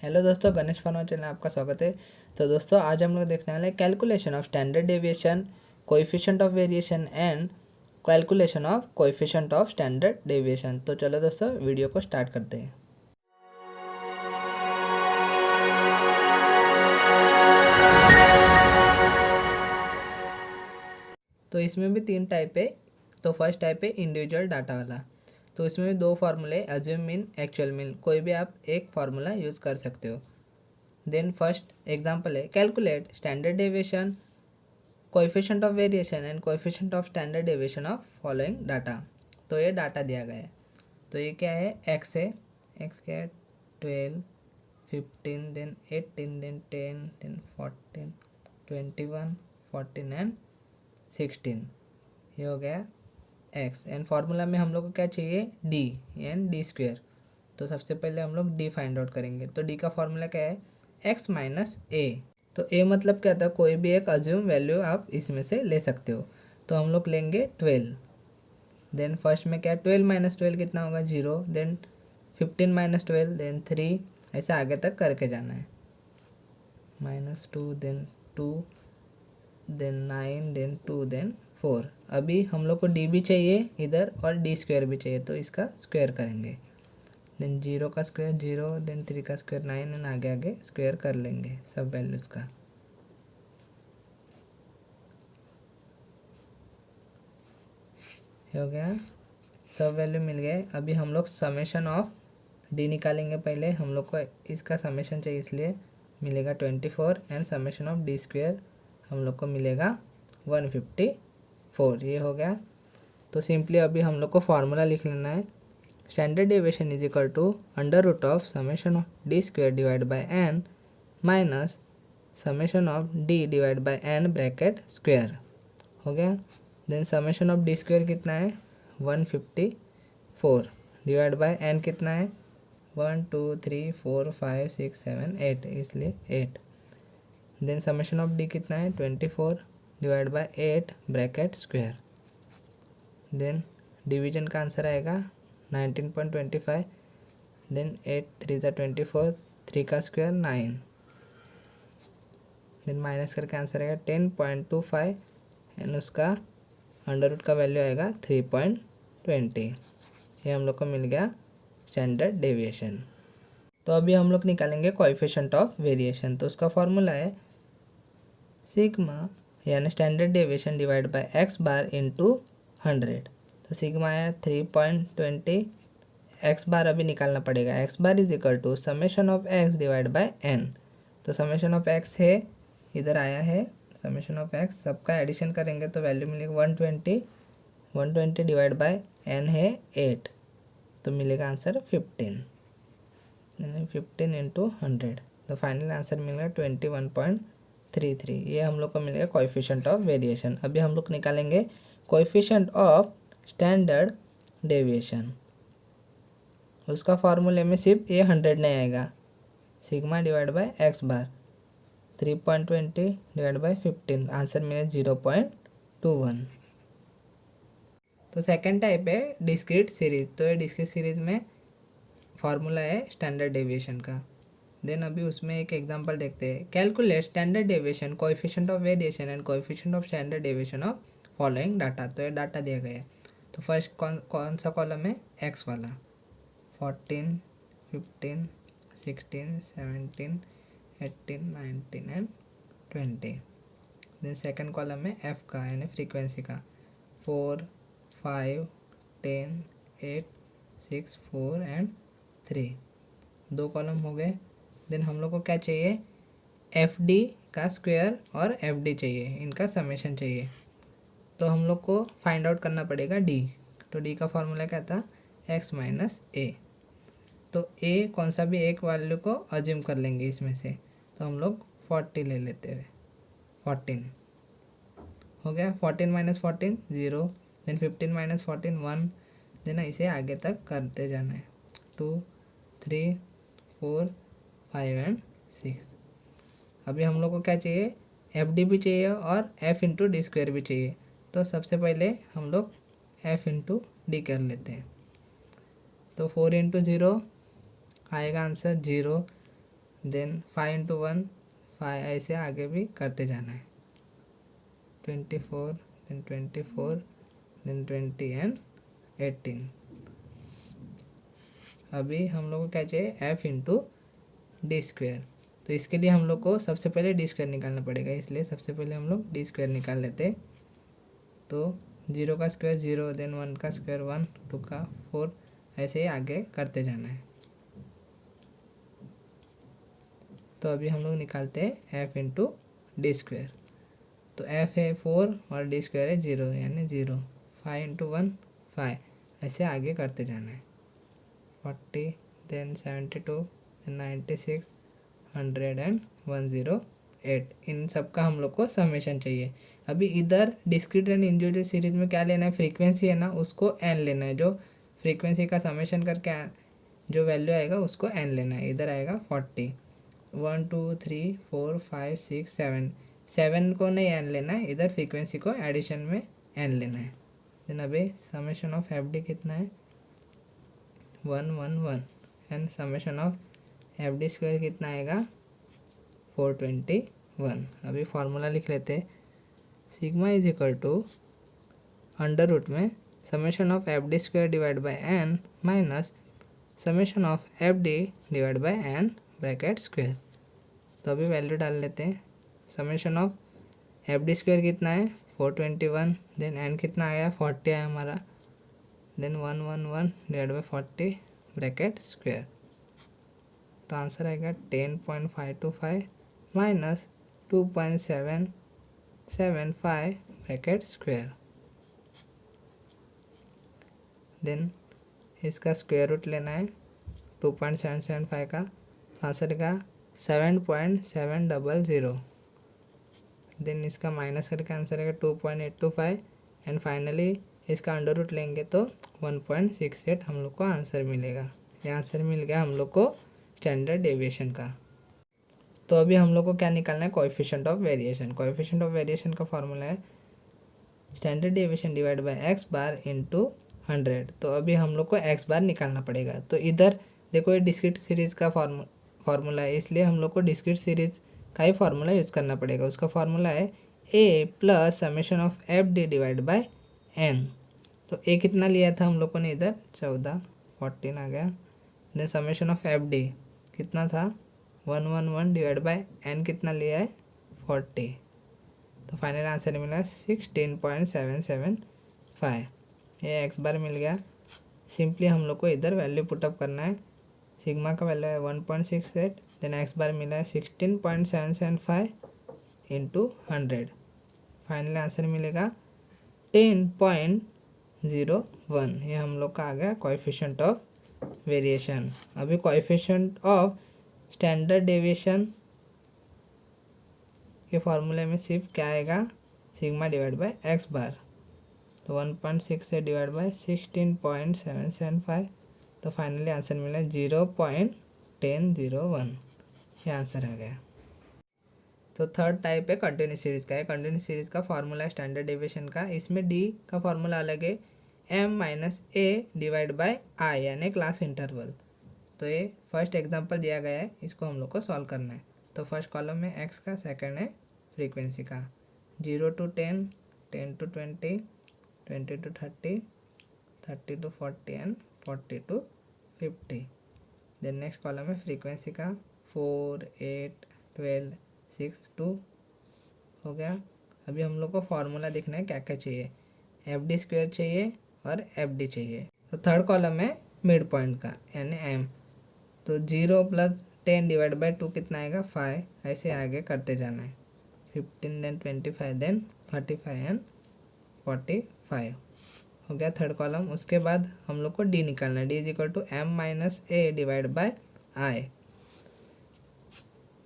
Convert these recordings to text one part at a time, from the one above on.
Hello दोस्तों, Ganesh pharma channel में आपका स्वागत है। तो दोस्तों आज हम लोग देखने वाले हैं calculation of standard deviation, coefficient of variation and calculation of coefficient of standard deviation. तो चलो दोस्तों वीडियो को स्टार्ट करते हैं। तो इसमें भी तीन टाइप है। तो फर्स्ट टाइप है इंडिविजुअल डाटा वाला। तो इसमें भी दो फार्मूले, अज्यूम मीन, एक्चुअल मीन, कोई भी आप एक फार्मूला यूज़ कर सकते हो। देन फर्स्ट एग्जांपल है calculate standard deviation, coefficient of variation and coefficient of standard deviation of following data. तो ये डाटा दिया गया है। तो ये क्या है, एक्स है। एक्स क्या है, 12, 15, देन 18, देन 10, देन 14, 21, 14 एंड 16। ये हो गया एक्स। एंड फार्मूला में हम लोग को क्या चाहिए, डी एंड डी स्क्वेयर। तो सबसे पहले हम लोग डी फाइंड आउट करेंगे। तो डी का फार्मूला क्या है, एक्स माइनस ए। तो ए मतलब क्या था, कोई भी एक अज्यूम वैल्यू आप इसमें से ले सकते हो। तो हम लोग लेंगे 12। देन फर्स्ट में क्या है, 12 माइनस 12 कितना होगा, 0। देन 15 माइनस 12, देन 3, ऐसे आगे तक करके जाना है। -2, देन 2, देन 9, देन 2, देन 4। अभी हम लोग को डी भी चाहिए इधर और डी स्क्वायर भी चाहिए, तो इसका स्क्वायर करेंगे। देन 0 का स्क्वायर 0, देन 3 का स्क्वायर 9, एंड आगे आगे स्क्वायर कर लेंगे सब वैल्यूज़ का। हो गया, सब वैल्यू मिल गए। अभी हम लोग समेशन ऑफ डी निकालेंगे। पहले हम लोग को इसका समेशन चाहिए, इसलिए मिलेगा 24, and summation of D square हम लोग को मिलेगा 154। ये हो गया। तो सिंपली अभी हम लोग को फार्मूला लिख लेना है, standard deviation is equal to under root of summation of D square divide by N minus summation of D divide by N bracket square. हो गया। Then summation of D square कितना है, 154 डिवाइड बाय एन कितना है, 1 2 3 4 5 6 7 8, इसलिए 8। Then summation of D कितना है, 24 divide by 8 bracket square. Then division का आंसर आएगा 19.25। देन 8 3 ज़ा 24, 3 का स्क्वायर 9। देन माइनस करके आंसर आएगा 10.25, एंड उसका अंडर रूट का वैल्यू आएगा 3.20। ये हम लोग को मिल गया स्टैंडर्ड डेविएशन। तो अभी हम लोग निकालेंगे कोएफिशिएंट ऑफ वेरिएशन। तो उसका फॉर्मूला है सिग्मा यानी standard deviation divide by X bar into 100। तो सिग्मा आया 3.20, एक्स बार अभी निकालना पड़ेगा। X bar is equal to summation of X divide by N. तो समेशन ऑफ एक्स है, इधर आया है समेशन ऑफ एक्स, सबका एडिशन करेंगे तो वैल्यू मिलेगी 120। 120 डिवाइड बाय एन है 8, तो मिलेगा आंसर 15। 15 इंटू 100, तो फाइनल आंसर मिलेगा 21.33। ये हम लोग को मिलेगा कोएफिशिएंट ऑफ वेरिएशन। अभी हम लोग निकालेंगे कोएफिशिएंट ऑफ स्टैंडर्ड डेविएशन। उसका फार्मूले में सिर्फ ये 100 नहीं आएगा, sigma divide by X bar 3.20 divide by 15, answer मिले 0.21। तो सेकंड टाइप है डिस्क्रीट सीरीज। तो ये डिस्क्रीट सीरीज में फार्मूला है स्टैंडर्ड डेविएशन का। देन अभी उसमें एक एग्जांपल देखते हैं, calculate standard deviation, coefficient of variation and coefficient of standard deviation of following data. तो ये डाटा दिया गया है। तो फर्स्ट कौन सा कॉलम है, एक्स वाला, 14, 15, 16, 17, 18, 19 एंड 20। देन सेकंड कॉलम है एफ का यानी फ्रीक्वेंसी का, 4, 5, 10, 8, 6, 4 एंड 3। दो कॉलम हो गए। देन हम लोग को क्या चाहिए, एफ डी का स्क्वायर और एफ डी चाहिए, इनका समेशन चाहिए। तो हम लोग को फाइंड आउट करना पड़ेगा डी। तो डी का फॉर्मूला क्या था, एक्स माइनस ए। तो ए कौन सा भी एक वैल्यू को अज्यूम कर लेंगे इसमें से। तो हम लोग 40 ले लेते हुए 14 हो गया। 14 माइनस 14 0, देन 15 माइनस 14 1, देन इसे आगे तक करते जाना है, 2 3 4 5 एंड 6। अभी हम लोग को क्या चाहिए, एफ डी भी चाहिए और एफ इंटू डी स्क्वायर भी चाहिए। तो सबसे पहले हम लोग एफ इंटू डी कर लेते हैं। तो 4 इंटू 0 आएगा आंसर 0, देन 5 इंटू 1 5, ऐसे आगे भी करते जाना है। 24 देन 24 देन 20 एंड 18। अभी हम लोग को क्या चाहिए, एफ इंटू डी स्क्वेयर। तो इसके लिए हम लोग को सबसे पहले डी स्क्वेयर निकालना पड़ेगा, इसलिए सबसे पहले हम लोग डी स्क्वेयर निकाल लेते। तो 0 का स्क्वायर 0, देन 1 का स्क्वायर 1, 2 का 4, ऐसे ही आगे करते जाना है। तो अभी हम लोग निकालते हैं एफ इंटू डी स्क्वेयर। तो एफ है 4 और डी स्क्वायर है 0, यानी 0। 5 इंटू 1 5, ऐसे आगे करते जाना है। 40 देन 72 देन 96 100 एंड 108। इन सब का हम लोग को समेशन चाहिए। अभी इधर डिस्क्रीट एंड इंडिविजुअल सीरीज में क्या लेना है, फ्रीक्वेंसी है ना, उसको एन लेना है। जो फ्रीक्वेंसी का समेशन करके जो वैल्यू आएगा उसको एन लेना है। इधर आएगा 40। 1 2 3 4 5 6 7, 7 को नहीं एन लेना है, इधर फ्रीक्वेंसी को एडिशन में एन लेना है। देन अभी समेशन ऑफ एफ डी कितना है, 111 and summation of F D square कितना आएगा, 421। अभी फार्मूला लिख लेते हैं। Sigma is equal to under root में summation of F D square divide by N minus summation of F D divide by N bracket square. तो अभी value डाल लेते हैं। Summation of F D square कितना है, 421, देन एन कितना आया, 40 आया हमारा, then 111 divide by 40 bracket square. तो आंसर आएगा 10.525 माइनस 2.775 ब्रैकेट स्क्वायर। देन इसका स्क्वायर रूट लेना है 2.775 का, आंसर का 7.700। देन इसका माइनस करके आंसर आएगा 2.825 एंड फाइनली इसका अंडर रूट लेंगे तो 1.68 हम लोग को आंसर मिलेगा। ये आंसर मिल गया हम लोग को स्टैंडर्ड डेविएशन का। तो अभी हम लोग को क्या निकालना है, coefficient of variation. Coefficient of variation का फॉर्मूला है standard deviation divide by X bar into 100। तो अभी हम लोग को एक्स बार निकालना पड़ेगा। तो इधर देखो ये डिस्क्रीट सीरीज़ का फार्मूला है, इसलिए हम लोग को डिस्क्रीट सीरीज़ का ही फार्मूला यूज़ करना पड़ेगा। उसका फार्मूला है A plus summation of F D divide by N. तो ए कितना लिया था हम लोग को ने, इधर 14 14 आ गया। Then summation of F D कितना था, 111 डिवाइड बाय एन कितना लिया है, 40। तो फाइनल आंसर मिला 16.775। ये एक्स बार मिल गया। सिंपली हम लोग को इधर वैल्यू पुटअप करना है। सिग्मा का वैल्यू है 1.68, देन एक्स बार मिला है 16.775 इंटू 100। फाइनल आंसर मिलेगा 10.01। ये हम लोग का आ गया कोएफिशिएंट ऑफ वेरिएशन। अभी कोएफिशिएंट ऑफ स्टैंडर्ड डेविएशन के फार्मूले में सिर्फ क्या आएगा, सिग्मा डिवाइड बाय एक्स बार। तो 1.6 से डिवाइड बाय 16.775। तो फाइनली आंसर मिला 0.1001। ये आंसर आ गया। तो थर्ड टाइप है कंटिन्यूस सीरीज़ का। है कंटिन्यूस सीरीज़ का फार्मूला है स्टैंडर्ड डेविएशन का। इसमें डी का फार्मूला अलग है, M minus A divide by I, यानी क्लास इंटरवल। तो ये फर्स्ट एग्जांपल दिया गया है, इसको हम लोग को सॉल्व करना है। तो फर्स्ट कॉलम में एक्स का, सेकंड है फ्रीक्वेंसी का। 0 to 10, 10 to 20, 20 to 30, 30 to 40 and 40 to 50। Then next column है फ्रीक्वेंसी का, 4, 8, 12, 6, 2 हो गया। अभी हम लोग को फार्मूला देखना है क्या क्या चाहिए, एफ डी स्क्वायर चाहिए और एफ डी चाहिए। तो थर्ड कॉलम है मिड पॉइंट का, यानी एम। तो 0 प्लस 10 डिवाइड बाई 2 कितना आएगा, 5। ऐसे आगे करते जाना है, 15 देन 25 देन 35 एंड 45 हो गया थर्ड कॉलम। उसके बाद हम लोग को डी निकालना है। D is equal to M minus A divide by I.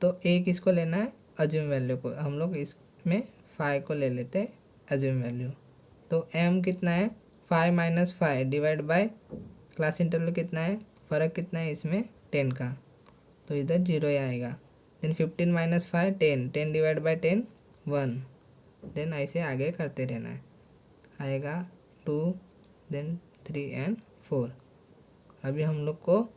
तो ए किसको लेना है, अज्यूम वैल्यू को। हम लोग इसमें 5 को ले लेते हैं अज्यूम वैल्यू। तो एम कितना है, 5 minus 5 divide by class interval कितना है, फ़र्क कितना है इसमें, 10 का। तो इधर 0 ही आएगा। Then 15 minus 5 10, 10 divide by 10 1। Then ऐसे आगे करते रहना है, आएगा 2 देन 3 एंड 4। अभी हम लोग को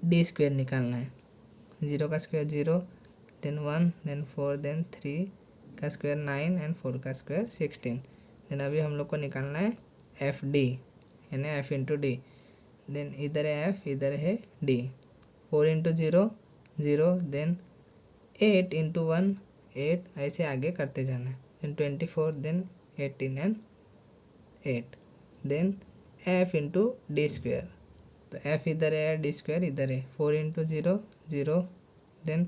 डी स्क्वायर निकालना है। 0 का स्क्वायर 0, देन 1, देन 4, देन 3 का स्क्वायर 9 एंड 4 का स्क्वायर 16। देन अभी हम लोग को निकालना है एफ डी, यानी एफ इंटू डी। देन इधर है एफ, इधर है डी। 4 इंटू 0 0, देन 8 इंटू 1 8, ऐसे आगे करते जाना है। Then 24, then 18 and 8, then F into D square. तो एफ इधर है, डी स्क्वायर इधर है। 4 इंटू 0 0, देन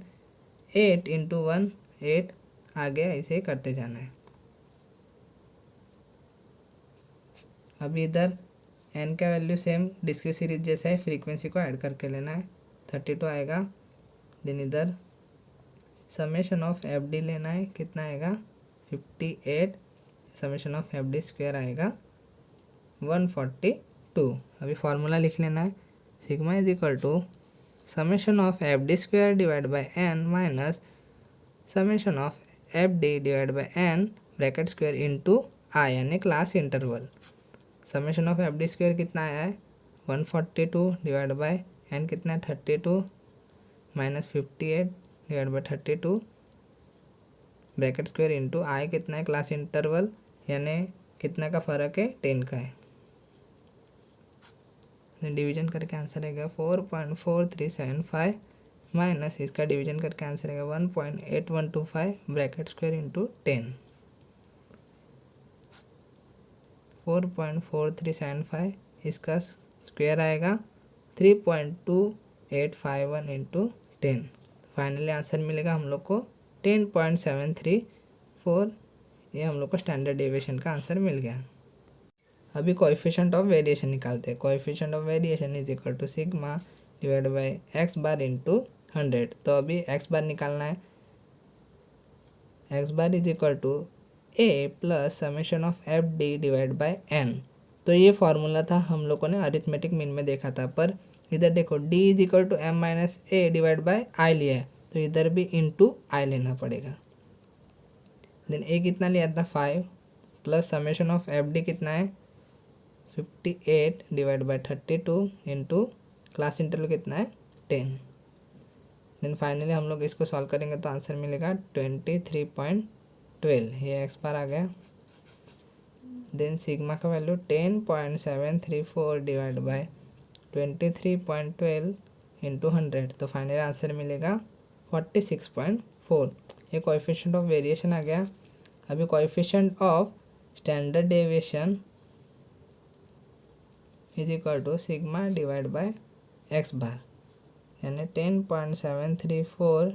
8 इंटू 1 8, आगे ऐसे ही करते जाना है। अभी इधर एन का वैल्यू सेम डिस्क्रीट सीरीज जैसा है, फ्रीक्वेंसी को ऐड करके लेना है। 32 आएगा। देन इधर समेशन ऑफ एफ डी लेना है, कितना आएगा 58। Summation of F D square आएगा 142। अभी फार्मूला लिख लेना है, sigma is equal to summation of F D square divide by N minus summation of F D divide by N bracket square into I, यानी class interval. Summation of F D square कितना आया है 142 divide by N कितना है 32 minus 58 divide by 32 bracket square into I कितना है class interval, यानी कितना का फ़र्क है 10 का है। डिवीजन करके आंसर आएगा 4.4375 माइनस इसका डिवीजन करके आंसर आएगा 1.8125 ब्रैकेट स्क्वायर इंटू 10। 4.4375 इसका स्क्वायर आएगा 3.2851 इंटू 10। फाइनली आंसर मिलेगा हम लोग को 10.734। ये हम लोग को स्टैंडर्ड डेविएशन का आंसर मिल गया। अभी कोएफिशिएंट ऑफ वेरिएशन निकालते हैं। Coefficient of variation is equal to sigma divide by X bar into 100। तो अभी एक्स बार निकालना है। X bar is equal to A plus summation of F D divide by N. तो ये formula था, हम लोगों ने अरिथमेटिक मीन में देखा था, पर इधर देखो D is equal to M minus A divide by I लिया है, तो इधर भी इंटू आई लेना पड़ेगा। देन ए कितना लिया था 5 plus summation of F D कितना है 58 divide by 32 into class interval कितना है 10। देन फाइनली हम लोग इसको सॉल्व करेंगे तो आंसर मिलेगा 23.12। ये एक्स बार आ गया। देन सिग्मा का वैल्यू 10.734 डिवाइड बाई 23.12 इंटू 100, तो फाइनल आंसर मिलेगा 46.4। ये कोएफिशिएंट ऑफ वेरिएशन आ गया। अभी coefficient of standard deviation is equal to sigma divide by X bar, यानी 10.734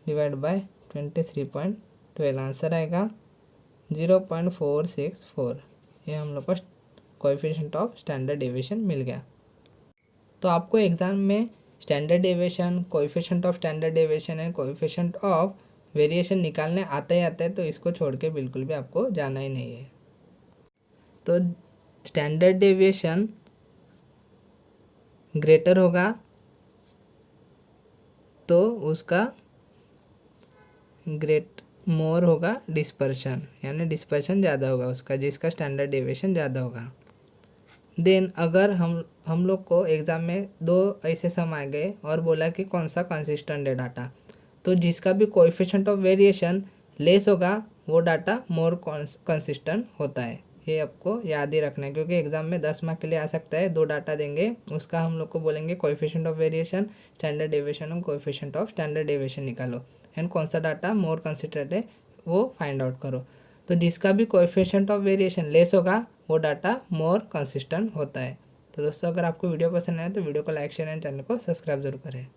डिवाइड बाय 23.12, आंसर आएगा 0.464। ये हम लोग को कोएफिशिएंट ऑफ स्टैंडर्ड डेविएशन मिल गया। तो आपको एग्ज़ाम में standard deviation, coefficient of standard deviation and coefficient of variation निकालने आता है, तो इसको छोड़ के बिल्कुल भी आपको जाना ही नहीं है। तो स्टैंडर्ड डेविएशन ग्रेटर होगा तो उसका मोर होगा डिस्पर्शन, यानी डिस्पर्शन ज़्यादा होगा उसका, जिसका स्टैंडर्ड डेविएशन ज़्यादा होगा। देन अगर हम लोग को एग्ज़ाम में दो ऐसे सम आ गए और बोला कि कौन सा कंसिस्टेंट है डाटा, तो जिसका भी कोएफिशिएंट ऑफ वेरिएशन लेस होगा वो डाटा मोर कंसिस्टेंट होता है। ये आपको याद ही रखना है, क्योंकि एग्जाम में 10 मार्क के लिए आ सकता है। दो डाटा देंगे, उसका हम लोग को बोलेंगे coefficient of variation, standard deviation और कोएफिशिएंट ऑफ स्टैंडर्ड डेविएशन निकालो, एंड कौन सा डाटा मोर कंसिस्टेंट है वो फाइंड आउट करो। तो जिसका भी कोएफिशिएंट ऑफ वेरिएशन लेस होगा वो डाटा मोर कंसिस्टेंट होता है। तो दोस्तों, अगर आपको वीडियो पसंद आए तो वीडियो को लाइक शेयर एंड चैनल को सब्सक्राइब जरूर करें।